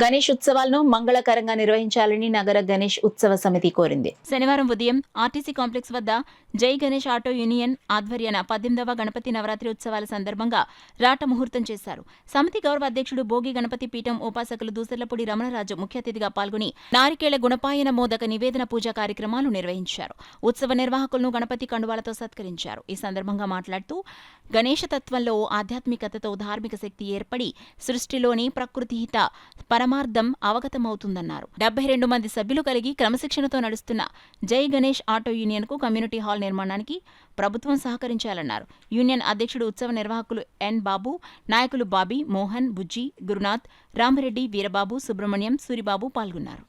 గణేష్ ఉత్సవాలను మంగళకరంగా నిర్వహించాలని నగర గణేష్ ఉత్సవ సమితి కోరింది. శనివారం ఉదయం ఆర్టీసీ కాంప్లెక్స్ వద్ద జై గణేష్ ఆటో యూనియన్ ఆధ్వర్యాన 18వ గణపతి నవరాత్రి ఉత్సవాల సందర్భంగా రాట ముహూర్తం చేశారు. సమితి గౌరవ అధ్యక్షుడు భోగి గణపతి పీఠం ఉపాసకులు దూసర్లపూడి రమణరాజు ముఖ్య అతిథిగా పాల్గొని నారికేళ గుణపాయన మోదక నివేదన పూజా కార్యక్రమాలు నిర్వహించారు. ఉత్సవ నిర్వాహకులను గణపతి కండువాలతో సత్కరించారు. ఈ సందర్భంగా మాట్లాడుతూ గణేష తత్వంలో ఆధ్యాత్మికతతో ధార్మిక శక్తి ఏర్పడి సృష్టిలోని ప్రకృతి హిత పరమార్థం అవగతమవుతుందన్నారు. 72 మంది సభ్యులు కలిగి క్రమశిక్షణతో నడుస్తున్న జై గణేష్ ఆటో యూనియన్ కు కమ్యూనిటీ హాల్ నిర్మాణానికి ప్రభుత్వం సహకరించాలన్నారు. యూనియన్ అధ్యక్షుడు ఉత్సవ నిర్వాహకులు ఎన్ బాబు, నాయకులు బాబీ, మోహన్, బుజ్జి, గురునాథ్, రామిరెడ్డి, వీరబాబు, సుబ్రహ్మణ్యం, సూరిబాబు పాల్గొన్నారు.